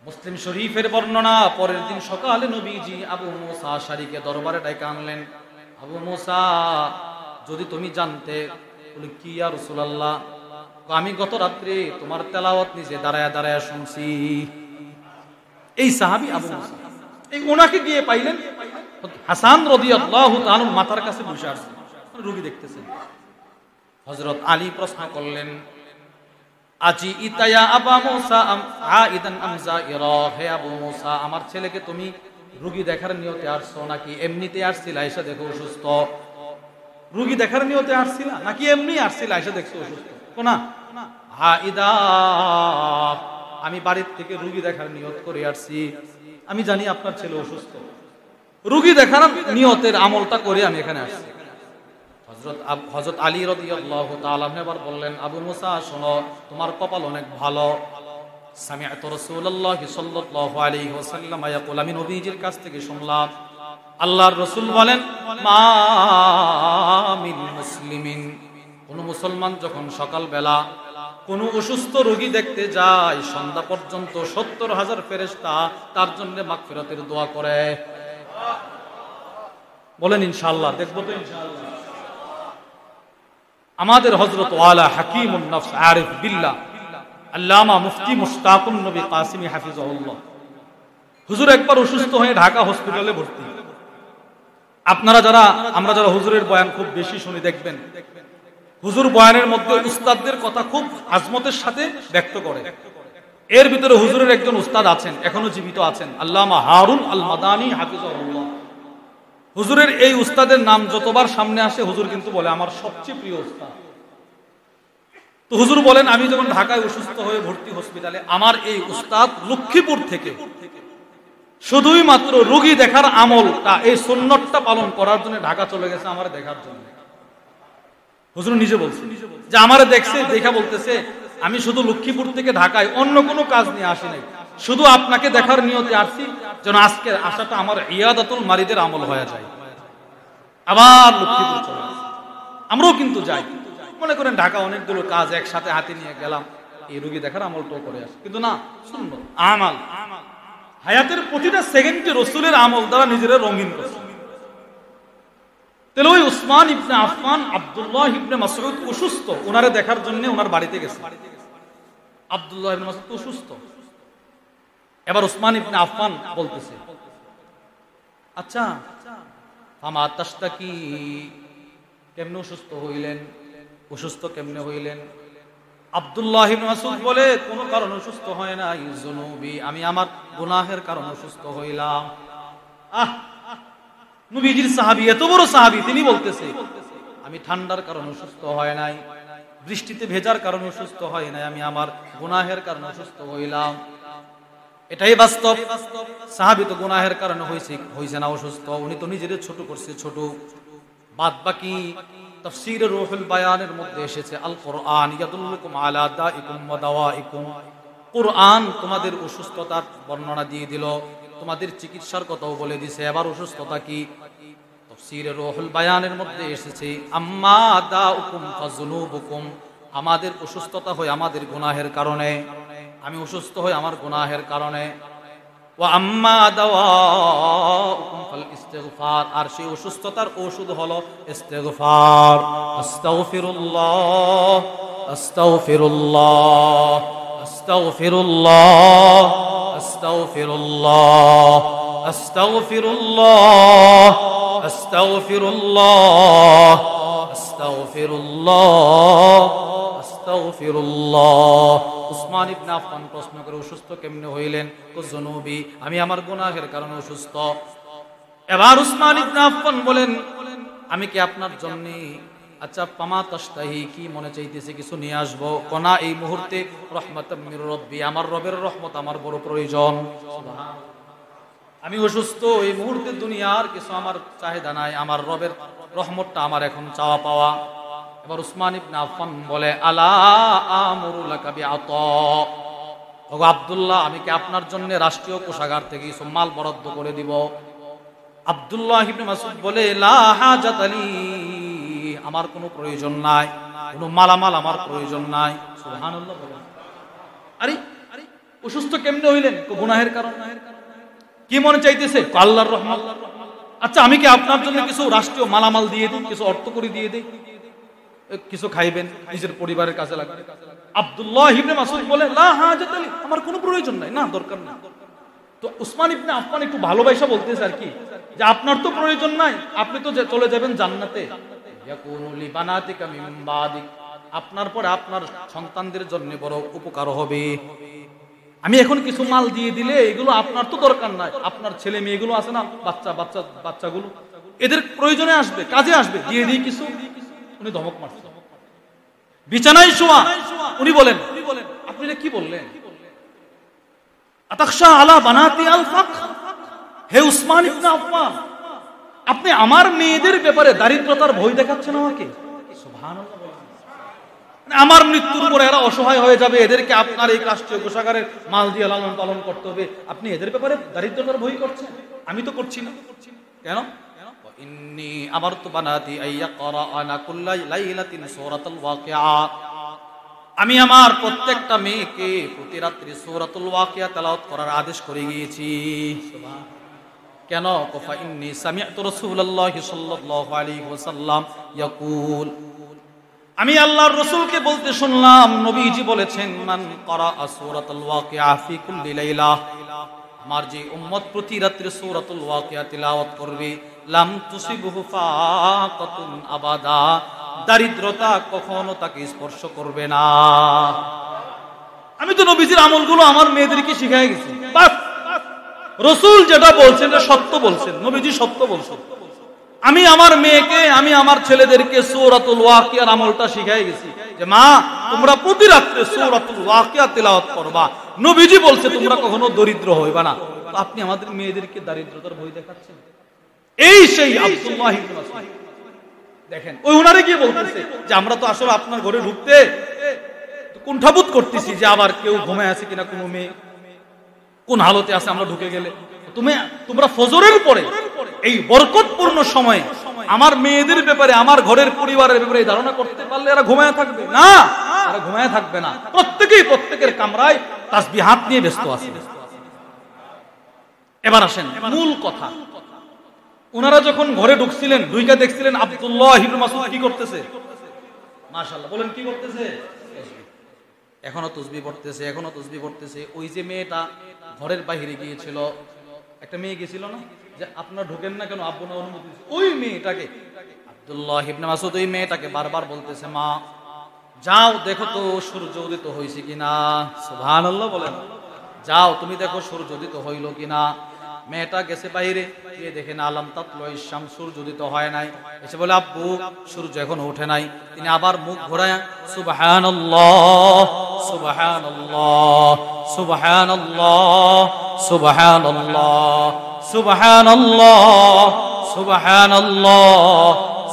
মুসলিম শরীফের বর্ণনা, পরের দিন সকালে নবীজি আবু মুসা আশআরীকে দরবারে ডেকে আনলেন। আবু মুসা, যদি তুমি জানতে। বলে কি ইয়া রাসূলুল্লাহ? আমি গত রাত্রে তোমার তেলাওয়াত নিজে দাঁড়ায়া দাঁড়ায়া শুনছি। এই সাহাবী আবু মুসা, এই ওনাকে গিয়ে পাইলেন হাসান রাদিয়াল্লাহু তাআলা মাথার কাছে বসে আছেন, রোগী দেখতেছেন। হযরত আলী প্রশ্ন করলেন, আজি ইতায়া আবু মুসা আইদান আম যায়রা, হে আবু মুসা, আমার ছেলেকে তুমি রোগী দেখার নিয়তে আসছো নাকি এমনিতে আসছিলা এসে দেখো অসুস্থ? রোগী দেখার নিয়তে আসছিলা নাকি এমনি আসছিলা এসে দেখছো অসুস্থ? কোনা হাইদা, আমি বাড়ির থেকে রোগী দেখার নিয়ত করে আসছি। আমি জানি আপনার ছেলে অসুস্থ, রোগী দেখার নিয়তের আমলটা করে আমি এখানে আসছি। হযরত আলী রাদিয়াল্লাহু তাআলা এবার বললেন, আবু মুসা শোনো, তোমার কপাল অনেক ভালো। সামিআতু রাসূলুল্লাহ সাল্লাল্লাহু আলাইহি ওয়াসাল্লাম ইয়াকুল, আমি নবীজির কাছ থেকে শুনলাম আল্লাহর রাসূল বলেন, মা মিন মুসলিমিন, কোন মুসলমান যখন সকালবেলা কোন অসুস্থ রোগী দেখতে যায় সন্ধ্যা পর্যন্ত 70,000 ফেরেশতা তার জন্য মাগফিরাতের দোয়া করে। বলেন ইনশাআল্লাহ, দেখবো তো ইনশাআল্লাহ। আমাদের হযরত ওয়ালা হাকিমুন নফস আরিফ বিল্লাহ আল্লামা মুফতি মুশতাকুন নবী কাসিমি হাফিজাহুল্লাহ, হুজুর একবার অসুস্থ হয়ে ঢাকা হসপিটালে ভর্তি। আপনারা যারা, আমরা যারা হুজুরের বয়ান খুব বেশি শুনি, দেখবেন হুজুর বয়ানের মধ্যে উস্তাদদের কথা খুব আজমতের সাথে ব্যক্ত করে। এর ভিতরে হুজুরের একজন উস্তাদ আছেন, এখনো জীবিত আছেন, আল্লামা হারুন আল মাদানী হাফিজাহুল্লাহ। হুজুরের এই উস্তাদের নাম যতবার সামনে আসে হুজুর কিন্তু বলে আমার সবচেয়ে প্রিয় উস্তাদ। তো হুজুর বলেন, আমি যখন ঢাকায় অসুস্থ হয়ে ভর্তি হসপিটালে, আমার এই উস্তাদ লক্ষ্মীপুর থেকে শুধুই মাত্র রোগী দেখার আমলটা, এই সুন্নতটা পালন করার জন্য ঢাকা চলে গেছে আমার দেখার জন্য। হুজুর নিজে বলছে যে আমারে দেখছে, দেখা বলতেছে আমি শুধু লক্ষ্মীপুর থেকে ঢাকায় অন্য কোনো কাজ নিয়ে আসি নাই, শুধু আপনাকে দেখার নিয়তে আসছি, যেন আজকের আশাটা আমার ইয়াদাতুল মারিদের আমল হয়ে যায়। আবার লক্ষ্মীপুর চলে গেছে। আমরাও কিন্তু যাই, মনে করেন ঢাকা অনেকগুলো কাজ একসাথে হাতে নিয়ে গেলাম, এই রোগী দেখার আমলটাও করে আসি, কিন্তু না, সুন্নত আমাল, হায়াতের প্রতিটা সেকেন্ডে রাসূলের আমল দ্বারা নিজেরা রঙিন করছে। তাহলে ওই উসমান ইবনে আফফান, আব্দুল্লাহ ইবনে মাসউদ অসুস্থ, ওনারে দেখার জন্য ওনার বাড়িতে গেছে। আব্দুল্লাহ ইবনে মাসউদ অসুস্থ, এবার উসমান ইবনে আফফান বলতেছে, আচ্ছা ফামা তাশতাকি, কেমনে অসুস্থ হইলেন, অসুস্থ কেমনে হইলেন? আব্দুল্লাহ ইবনে মাসউদ বলে, কোনো কারণে অসুস্থ হয় না, যুনুবি, আমি আমার গুনাহের কারণে অসুস্থ হইলাম। নবীজির সাহাবী, এত বড় সাহাবী, তিনি বলতেছে আমি ঠান্ডার কারণে অসুস্থ হয় নাই, বৃষ্টিতে ভেজার কারণে অসুস্থ হয় নাই, আমি আমার গুনাহের কারণে অসুস্থ হইলাম। এটাই বাস্তব। সাহাবী তো গুনাহের কারণে হইছে না অসুস্থ, উনি তো নিজের ছোট করছে, ছোট। বাদ বাকি তাফসীর রূহুল বায়ানের মধ্যে এসেছে, আল কোরআন ইয়াদুল্লুকুম আলা দাইকুম ওয়া দাওয়াইকুম, কোরআন তোমাদের অসুস্থতার বর্ণনা দিয়ে দিল, তোমাদের চিকিৎসার কথাও বলে দিছে। এবার অসুস্থতা কি? তাফসীর রূহুল বায়ানের মধ্যে এসেছে, আম্মা দাউকুম ফাযুনুবুকুম, আমাদের অসুস্থতা হয় আমাদের গুনাহের কারণে, আমি অসুস্থ হই আমার গুনাহের কারণে। ওয়া আম্মা দাওয়াউকুম ফাল ইস্তিগফার, আর সেই অসুস্থতার ওষুধ হলো ইস্তিগফার। আস্তাগফিরুল্লাহ আস্তাগফিরুল্লাহ আস্তাগফিরুল্লাহ আস্তাগফিরুল্লাহ আস্তাগফিরুল্লাহ আস্তাগফিরুল্লাহ আস্তাগফিরুল্লাহ আস্তাগফিরুল্লাহ। উসমান ইবনে আফফান প্রশ্ন করে, অসুস্থ কেমনে হইলেন? যুনুবি, আমি আমার গুনাহের কারণে অসুস্থ। এবার উসমান ইবনে আফফান বলেন, আমি কি আপনার জন্য, আচ্ছা পামা তাশতাহি, কি মনে চাইতেছে কিছু নিয়ে আসবো? কোনা এই মুহূর্তে রহমাতাম মির রব্বি, আমার রবের রহমত আমার বড় প্রয়োজন। আমি অসুস্থ, এই মুহূর্তে দুনিয়ার কিছু আমার চাহিদা নাই, আমার রবের রহমতটা আমার এখন চাওয়া পাওয়া। এবার উসমান ইবনে আফফান বলে, আলা আমুরু লাকা বিআতা, ওগো আব্দুল্লাহ, আমি কি আপনার জন্য রাষ্ট্রীয় কোষাগার থেকে কিছু মাল বরাদ্দ করে দিব? আব্দুল্লাহ ইবনে মাসউদ বলে, লা হাজাত লি, আমার কোনো প্রয়োজন নাই, কোনো মালামাল আমার প্রয়োজন নাই। সুবহানাল্লাহ বলেন। আরে অসুস্থ কেমনে হইলেন? গুনাহের কারণে। কি মনে চাইতেছে? আল্লাহর রহমত। আচ্ছা আমি কি আপনার জন্য কিছু রাষ্ট্রীয় মালামাল দিয়ে দিই, কিছু অর্থ করে দিয়ে দিই, কিছু খাইবেন, নিজের পরিবারের কাছে লাগবে? আব্দুল্লাহ ইবনে মাসউদ বলে, লা হাজাত লি, আমার কোনো প্রয়োজন নাই, না দরকার নাই। তো উসমান ইবনে আফফান একটু ভালোবাসা বলতেছে আর কি, যে আপনার তো প্রয়োজন নাই, আপনি তো চলে যাবেন জান্নাতে, ইয়াকুনু লি বানাতিকা মিন বাদিক, আপনার পরে আপনার সন্তানদের জন্য বড় উপকার হবে। আমি এখন কিছু মাল দিয়ে দিলে এগুলো আপনার তো দরকার নাই, আপনার ছেলে মেয়েগুলো আছে না, বাচ্চাগুলো, এদের প্রয়োজনে আসবে, কাজে আসবে, দিয়ে দিই কিছু। উনি ধমক মারছেন, বিছানায় শোয়া। উনি বলেন, আপনি এটা কি বললেন? আতাখশা আলা বানাতি আল ফাক, হে উসমান ইবনে আফফান, আপনি আমার মেয়েদের ব্যাপারে দারিদ্রতার ভয় দেখাচ্ছেন আমাকে? সুবহানাল্লাহ। আমার মৃত্যুর পরে এরা অসহায় হয়ে যাবে, এদেরকে আপনার এই রাষ্ট্রীয় কোষাগারের মাল দিয়ে লালন পালন করতে হবে, আপনি এদের ব্যাপারে দারিদ্রতার ভয় করছেন? আমি তো করছি না। কেন? ইন্নী আমারতু বানাতি আইয়াকরাআনা কুল্লা লাইলাতিন সূরাতুল ওয়াকিআ, আমি আমার প্রত্যেকটা মেয়েকে প্রতি রাত্রি সূরাতুল ওয়াকিয়া তেলাওয়াত করার আদেশ করে গিয়েছি। কেন? কফা ইন্নী সামি'তু রাসূলুল্লাহি সাল্লাল্লাহু আলাইহি ওয়াসাল্লাম ইয়াকুল, আমি আল্লাহর রাসূলকে বলতে শুনলাম, নবীজি বলেছেন, মান ক্বারাআ সূরাতুল ওয়াকিয়া ফি কুল্লি লাইলা, আমার যে উম্মত প্রতি রাত্রে সূরাতুল ওয়াকিয়া তিলাওয়াত করবে, লাম তুসিবহু ফাকাতুন আবাদা, দারিদ্রতা কখনো তাকে স্পর্শ করবে না। আমি তো নবীজির আমলগুলো আমার মেয়েদেরকে শিখাই গেছি, বাস। রাসূল যেটা বলছেন এটা সত্য বলছেন, নবীজি সত্য বলছেন। আমি আমার মেয়েকে, আমি আমার ছেলেদেরকে সূরাতুল ওয়াকিয়ার আমলটা শিখাই গেছি, যে মা তোমরা প্রতি রাত্রে সূরাতুল ওয়াকিয়া তিলাওয়াত করবা, নবীজি বলছে তোমরা কখনো দরিদ্র হইবা না। আপনি আমাদের মেয়েদেরকে দারিদ্রতার ভয় দেখাচ্ছেন? এই সেই আব্দুল্লাহ ইবনে মাসউদ দেখেন, ওই উনারে গিয়ে বলতেছে যে আমরা তো আসলে আপনার ঘরে ঢুকতে কুণ্ঠাবোধ করতেছি, যে আবার কেউ ঘুমায় আছে কিনা, কোনো মেয়ে কোন হালতে আছে আমরা ঢুকে গেলে। তোমরা ফজরের পরে এই বরকতপূর্ণ সময়ে আমার মেয়েদের ব্যাপারে, আমার ঘরের পরিবারের ব্যাপারে ধারণা করতে পারলে এরা ঘুমায় থাকবে না? এরা ঘুমায় থাকবে না, প্রত্যেকেই প্রত্যেকের কামরায় তাসবিহ হাত নিয়ে ব্যস্ত আছে। এবার আসেন মূল কথা। ওনারা যখন ঘরে ঢুকছিলেন, ঢুইকা দেখছিলেন আব্দুল্লাহ ইবনে মাসউদ কি করতেছে? মাশাআল্লাহ বলেন, কি করতেছে? এখনো তাসবিহ পড়তেছে, এখনো তাসবিহ পড়তেছে। ওই যে মেয়েটা ঘরের বাইরে গিয়েছিল, একটা মেয়ে গেছিল না, যে আপনারা ঢোকেন না কেন, আব্বু না অনুমতি, ওই মেয়েটাকে আব্দুল্লাহ ইবনে মাসউদ ওই মেয়েটাকে বারবার বলতেছে, মা যাও দেখো তো সূর্য উদিত হয়েছে কিনা। সুবহানাল্লাহ বলেন, যাও তুমি দেখো সূর্য উদিত হইল কিনা। মেয়েটা গেছে বাইরে, গিয়ে দেখে না আলাম তাতলুইশ শামস, সূর্য উদিত হয় নাই। এসে বলে, আব্বু সূর্য এখনো ওঠে নাই। তিনি আবার মুখ ঘোরায় সুবহানাল্লাহ সুবহানাল্লাহ সুবহানাল্লাহ সুবহানাল্লাহ সুবহানাল্লাহ সুবহানাল্লাহ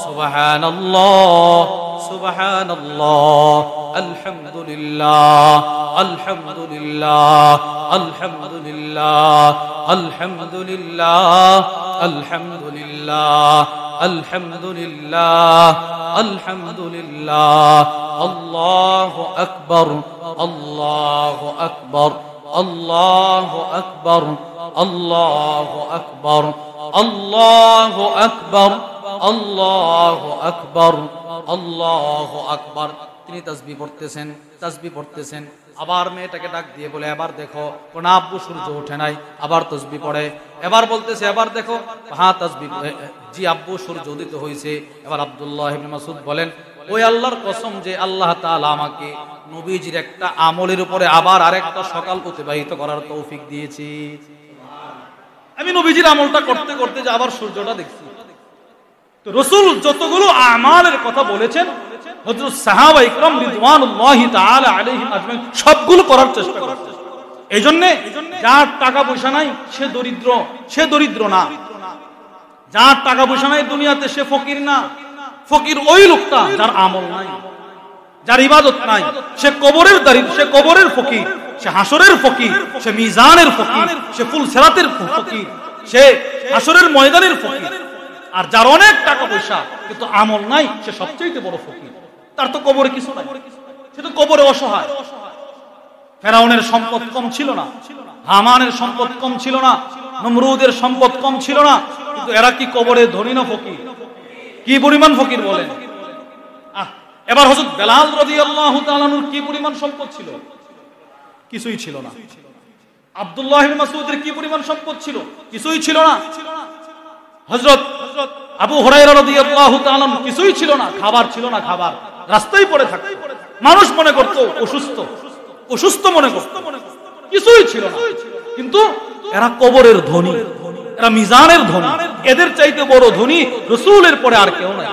সুবহানাল্লাহ সুবহানাল্লাহ আলহামদুলিল্লাহ আলহামদুলিল্লাহ আলহামদুলিল্লাহ আলহামদুলিল্লাহ আলহামদুলিল্লাহ আলহামদুলিল্লাহ আলহামদুলিল্লাহ আল্লাহু আকবার আল্লাহু আকবার আল্লাহু আকবার আল্লাহু আকবার আল্লাহু আকবার আল্লাহু আকবার আল্লাহু আকবার। তিনি তাসবিহ পড়তেছেন। আবার মেয়েটাকে ডাক দিয়ে বলে, এবার দেখো। কোন আব্বু সূর্য ওঠে নাই। আবার তাসবিহ পড়ে, এবার বলতেছে, এবার দেখো। হ্যাঁ তাসবিহ, জি আব্বু সূর্য উদিত হয়েছে। এবার আব্দুল্লাহ ইবনে মাসউদ বলেন, ওই আল্লাহর কসম যে আল্লাহ তাআলা আমাকে নবীজির একটা আমলের উপরে আবার আরেকটা সকাল অতিবাহিত করার তৌফিক দিয়েছি। আমি নবীজির আমলটা করতে করতে যে আবার সূর্যটা দেখছি। তো রাসূল যতগুলো আমালের কথা বলেছেন হযরত সাহাবা ইকরাম রিদওয়ানুল্লাহি তাআলা আলাইহিম আজমাইন সবগুলো করার চেষ্টা করেছেন। এইজন্য যার টাকা পয়সা নাই সে দরিদ্র না, যার টাকা পয়সা নাই দুনিয়াতে সে ফকির না। ফকির ওই লোকটা যার আমল নাই, যার ইবাদত নাই, সে কবরের দরিদ্র, সে কবরের ফকির, সে হাসরের ফকির, সে মিজানের ফকির, সে ফুলসিরাতের ফকির, সে হাসরের ময়দানের ফকির। আর যার অনেক টাকা পয়সা কিন্তু আমল নাই সে সবচেয়ে বড় ফকির। তার তো কবরে কিছু নাই, সে তো কবরে অসহায়। ফেরাউনের সম্পদ কম ছিল না, হামানের সম্পদ কম ছিল না, নমরুদের সম্পদ কম ছিল না, কিন্তু এরা কি কবরে ধনী না ফকির? কি পরিমাণ ফকির বলেন। এবার হযরত বেলাল রাদিয়াল্লাহু তাআলা আনহুর কি পরিমাণ সম্পদ ছিল? কিছুই ছিল না। আব্দুল্লাহ ইবনে মাসউদের কি পরিমাণ সম্পদ ছিল? কিছুই ছিল না। হযরত আবু হুরায়রা রাদিয়াল্লাহু তাআলা আনহু কিছুই ছিল না, খাবার ছিল না, খাবার রাস্তায় পড়ে থাকতো। মানুষ মনে করত অসুস্থ মনে করত, কিছুই ছিল না। কিন্তু এরা কবরের ধনী, এরা মিজানের ধনী। এদের চাইতে বড় ধনী রাসূলের পরে আর কেউ নাই।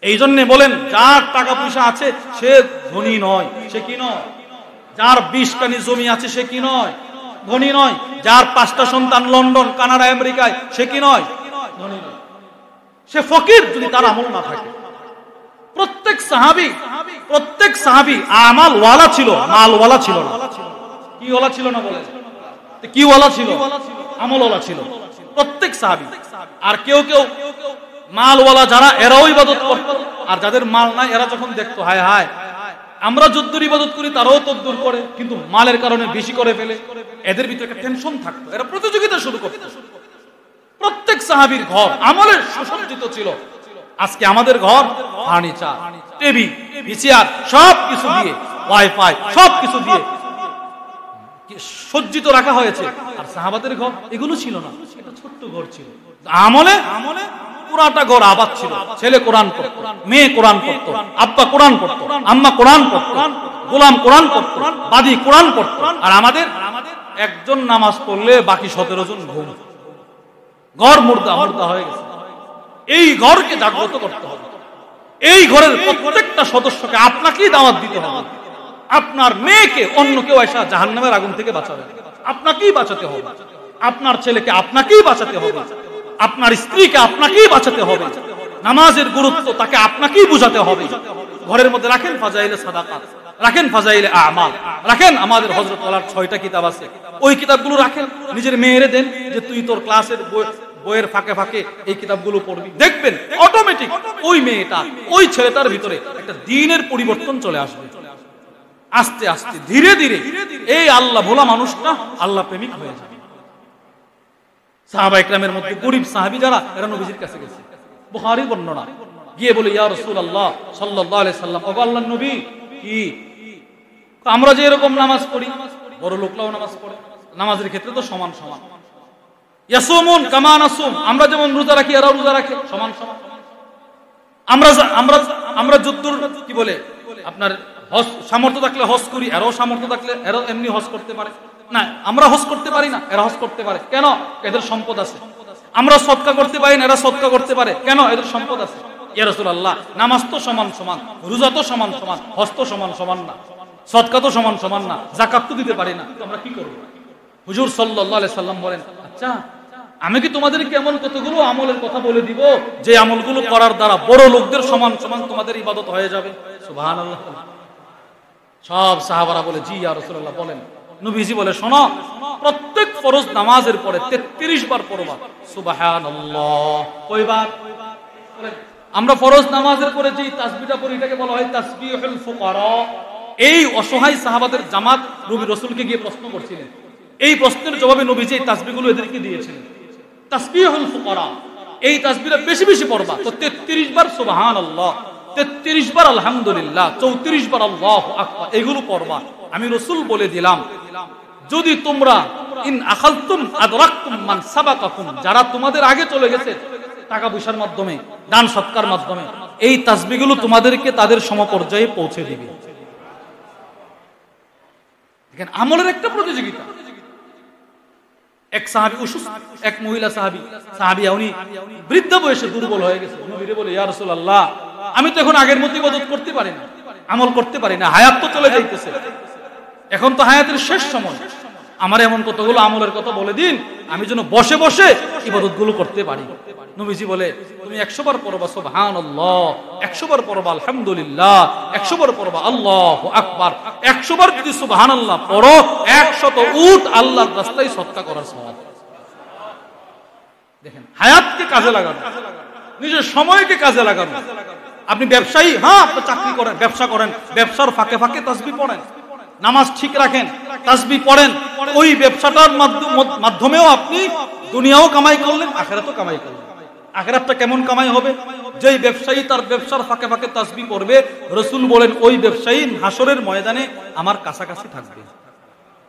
এই জন্য বলেন যার টাকা পয়সা আছে সে ধনী নয়। সে কি নয়? যার 20 কানি জমি আছে সে কি নয়? ধনী নয়। যার 5টা সন্তান লন্ডন, কানাডা, আমেরিকায় সে কি নয়? ধনী নয়। সে ফকির যদি তার আমল না থাকে। প্রত্যেক সাহাবী আমালওয়ালা ছিল, মালওয়ালা ছিল না। কি ওয়ালা ছিল না বলে? কি ওয়ালা ছিল? আমলওয়ালা ছিল প্রত্যেক সাহাবী। আর কেউ মালওয়ালা যারা এরাও ইবাদত করত, আর যাদের মাল নাই এরা যখন দেখতো হায় হায় আমরা যদ্দুর ইবাদত করি তারাও তদ্দুর করে, কিন্তু মালের কারণে বেশি করে ফেলে, এদের ভিতরে একটা টেনশন থাকতো, এরা প্রতিযোগিতা শুরু করত। প্রত্যেক সাহাবীর ঘর আমলের সুসজ্জিত ছিল। আজকে আমাদের ঘর ফার্নিচার, টিভি, ভিসিআর সবকিছু দিয়ে, ওয়াইফাই সবকিছু দিয়ে সজ্জিত রাখা হয়েছে। আর সাহাবাদের ঘর এগুলো ছিল না, এটা ছোট্ট ঘর ছিল। আমলে পুরাটা ঘর আবাদ ছিল। ছেলে কোরআন পড়তো, মেয়ে কোরআন পড়তো, আব্বা কোরআন পড়তো, আম্মা কোরআন পড়তো, গোলাম কোরআন পড়তো, বাদী কোরআন পড়তো। আর আমাদের একজন নামাজ পড়লে বাকি 17 জন ঘুম। ঘর মুর্দা হয়ে গেছে। এই ঘরকে জাগ্রত করতে হবে। এই ঘরের প্রত্যেকটা সদস্যকে আপনাকেই দাওয়াত দিতে হবে। আপনার মেয়েকে অন্য কেউ এসে জাহান্নামের আগুন থেকে বাঁচাবে, আপনাকেই বাঁচাতে হবে। আপনার ছেলেকে আপনাকেই বাঁচাতে হবে, আপনার স্ত্রীকে আপনাকেই বাঁচাতে হবে। নামাজের গুরুত্ব তাকে আপনাকেই বুঝাতে হবে। ঘরের মধ্যে রাখেন ফাজাইলে সাদাকাত, রাখেন ফাজাইলে আমাল, রাখেন আমাদের হযরত ওয়ালার 6টা কিতাব আছে, ওই কিতাবগুলো রাখেন। নিজের মেয়েরে দেন যে তুই তোর ক্লাসের বইয়ের ফাঁকে ফাঁকে এই কিতাবগুলো পড়বি। দেখবেন অটোমেটিক ওই মেয়েটা, ওই ছেলেটার ভিতরে একটা দ্বীনের পরিবর্তন চলে আসবে। আস্তে আস্তে ধীরে ধীরে এই আল্লাহ ভোলা মানুষটা আল্লাহ প্রেমিক হয়ে যাবে। সাহাবা ইকরামের মধ্যে গরীব সাহাবী যারা, এরা নবীজির কাছে গেছে। বুখারী বর্ণনা, গিয়ে বলে ইয়া রাসূলুল্লাহ সাল্লাল্লাহু আলাইহি সাল্লাম, ও আল্লাহর নবী, কি আমরা যে এরকম নামাজ পড়ি, বড় লোকরাও নামাজ পড়ে, নামাজের ক্ষেত্রে তো সমান সমান। ইয়াসুমুন কামা নাসুম, আমরা যেমন রোজা রাখি এরাও রোজা রাখে, সমান সমান। আমরা যদ্দুর কি বলে আপনার হজ সামর্থ্য থাকলে হজ করি, এরাও সামর্থ্য থাকলে এরাও এমনি হজ করতে পারে। না, আমরা হজ করতে পারি না, এরা হজ করতে পারে। কেন? এদের সম্পদ আছে। আমরা সদকা করতে পারি না, এরা সদকা করতে পারে। কেন? এদের সম্পদ আছে। ইয়া রাসূলুল্লাহ, নামাজ তো সমান সমান, রোজা তো সমান সমান, হজ তো সমান সমান না, সদকা তো সমান সমান না, যাকাত তো দিতে পারি না, তো আমরা কি করব? হুজুর সাল্লাল্লাহু আলাইহি সাল্লাম বলেন, আচ্ছা আমি কি তোমাদেরকে এমন কতগুলো আমলের কথা বলে দিব যে আমলগুলো করার দ্বারা বড় লোকদের সমান সমান তোমাদের ইবাদত হয়ে যাবে? সুবহানাল্লাহ। সব সাহাবারা বলে জি ইয়া রাসূলুল্লাহ বলেন। নবীজি বলে শোনো, প্রত্যেক ফরজ নামাজের পরে 33 বার পড়বা সুবহানাল্লাহ। কয়বার? আমরা ফরজ নামাজের পরে যে তাসবিহটা পড়ি এটাকে বলা হয় তাসবিহুল ফুকারা। এই অসহায় সাহাবাদের জামাত নবী রাসূলকে গিয়ে প্রশ্ন করছিলেন। এই প্রশ্নের জবাবে নবীজি এই তাসবিহগুলো এদেরকে দিয়েছিলেন। তাসবিহুল ফুকারা, এই তাসবিহটা বেশি বেশি পড়বা। তো 33 বার সুবহানাল্লাহ, 33 বার আলহামদুলিল্লাহ, 34 বার আল্লাহু আকবার, এগুলো পড়বা। আমি রাসূল বলে দিলাম, যদি তোমরা ইন আখালতুম আদরাকতুম মান সাবাকাকুম, যারা তোমাদের আগে চলে গেছে টাকা পয়সার মাধ্যমে, দান সৎকার মাধ্যমে, এই তাসবিহগুলো তোমাদেরকে তাদের সমপর্যায়ে পৌঁছে দিবে। দেখেন আমলের একটা প্রতিযোগিতা। এক সাহাবী অসুস্থ, এক মহিলা সাহাবিয়া উনি বৃদ্ধ বয়সে দুর্বল হয়ে গেছে। নবীরে বলে, ইয়া রাসূলুল্লাহ, আমি তো এখন আগের মতো ইবাদত করতে পারি না, আমল করতে পারি না, হায়াত তো চলে যাইতেছে, এখন তো হায়াতের শেষ সময়, আমার এমন কতগুলো আমলের কথা বলে দিন আমি যেন বসে বসে ইবাদত গুলো করতে পারি। নবীজি বলে, তুমি 100 বার পড়বা সুবহানাল্লাহ, 100 বার পড়বা আলহামদুলিল্লাহ, 100 বার পড়বা আল্লাহু আকবার। 100 বার যদি সুবহানাল্লাহ পড়ো, 100 উট আল্লাহর রাস্তায় সদকা করার সওয়াব। দেখেন, হায়াতকে কাজে লাগানো, নিজের সময়কে কাজে লাগানো। আপনি ব্যবসায়ী, হ্যাঁ আপনি চাকরি করেন, ব্যবসা করেন, ব্যবসার ফাঁকে ফাঁকে তাসবিহ পড়েন, নামাজ ঠিক রাখেন, তাসবিহ পড়েন, ওই ব্যবসাটার মাধ্যমেও আপনি দুনিয়াও কামাই করলেন, আখিরাতও কামাই করলেন। আখিরাতটা কেমন কামাই হবে? যেই ব্যবসায়ী তার ব্যবসার ফাঁকে ফাঁকে তাসবিহ পড়বে, রাসূল বলেন ওই ব্যবসায়ী হাসরের ময়দানে আমার কাছাকাছি থাকবে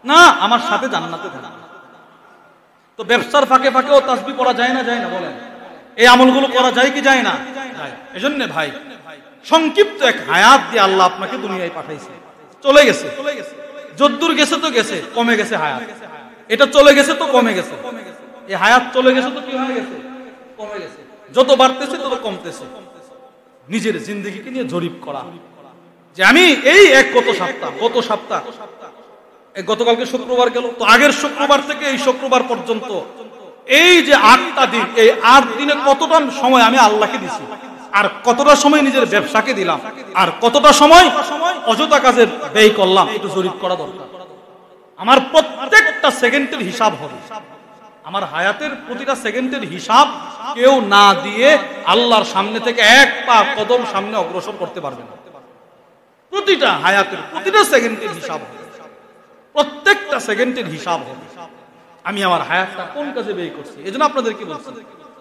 না, আমার সাথে জান্নাতে থাকবে। তো ব্যবসার ফাঁকে ফাঁকেও তাসবিহ পড়া যায় না, যায় না? বলেন, এই আমলগুলো করা যায় কি যায় না? এজন্য ভাই, সংক্ষিপ্ত এক হায়াত দিয়ে আল্লাহ আপনাকে দুনিয়ায় পাঠাইছে। চলে গেছে, যদ্দূর গেছে তো গেছে, কমে গেছে হায়াত। এটা চলে গেছে তো কমে গেছে, এই হায়াত চলে গেছে তো কি হয়ে গেছে? কমে গেছে। যত বাড়তেছে তত কমতেছে। নিজের জিন্দেগিকে নিয়ে জরিপ করা যে আমি এই গত সপ্তাহ গতকালকে শুক্রবার গেল, তো আগের শুক্রবার থেকে এই শুক্রবার পর্যন্ত এই যে 8টা দিন, এই 8 দিনে কতটা সময় আমি আল্লাহকে দিছি, আর কতটা সময় নিজের ব্যবসাকে দিলাম, আর কতটা সময় অযথা কাজে ব্যয় করলাম, একটু জরিপ করা দরকার। আমার প্রত্যেকটা সেকেন্ডের হিসাব হবে, আমার হায়াতের প্রতিটা সেকেন্ডের হিসাব কেউ না দিয়ে আল্লাহর সামনে থেকে এক পা কদম সামনে অগ্রসর করতে পারবে না। প্রতিটা হায়াতের প্রতিটা সেকেন্ডের হিসাব হবে, প্রত্যেকটা সেকেন্ডের হিসাব হবে। আমি আমার হায়াতটা কোন কাজে ব্যয় করছি। এজন্য আপনাদেরকে বলছি,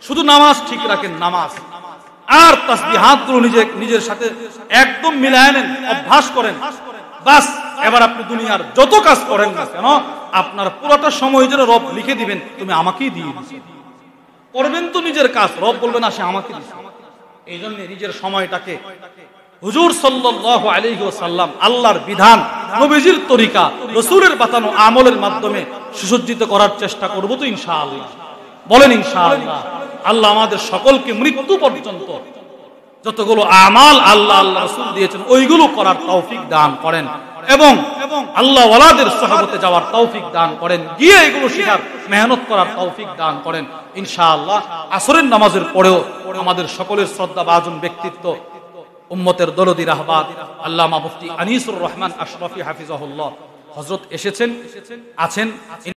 শুধু নামাজ ঠিক রাখেন, নামাজ আর তাসবিহাতগুলো নিজের সাথে একদম মিলায় নেন, অভ্যাস করেন, বাস। এবার আপনি দুনিয়ার যত কাজ করেন না কেন, আপনার পুরোটা সময় যেন রব লিখে দিবেন, তুমি আমাকেই দিয়ে দিছো। করবেন তো নিজের কাজ, রব বলবেন আসে আমাকে দিছো। এই জন্য নিজের সময়টাকে হুজুর সাল্লাল্লাহু আলাইহি ওয়াসাল্লাম আল্লাহর বিধান, নবীজির তরিকা, রাসূলের বাতানো আমলের মাধ্যমে সুসজ্জিত করার চেষ্টা করব তো ইনশাআল্লাহ। বলেন ইনশাআল্লাহ। আল্লাহ আমাদের সকলকে মৃত্যু পর্যন্ত যতগুলো আমাল আল্লাহ রাসূল দিয়েছেন ওইগুলো করার তৌফিক দান করেন, এবং আল্লাহ ওয়ালাদের সহবতে যাওয়ার তৌফিক দান করেন, গিয়ে এগুলো শেখার মেহনত করার তৌফিক দান করেন ইনশাআল্লাহ। আসরের নামাজের পরেও আমাদের সকলের শ্রদ্ধাভাজন ব্যক্তিত্ব, উম্মতের দরদি রাহবার আল্লামা মুফতি আনিসুর রহমান আশরাফি হাফিজাহুল্লাহ হযরত এসেছেন, আছেন।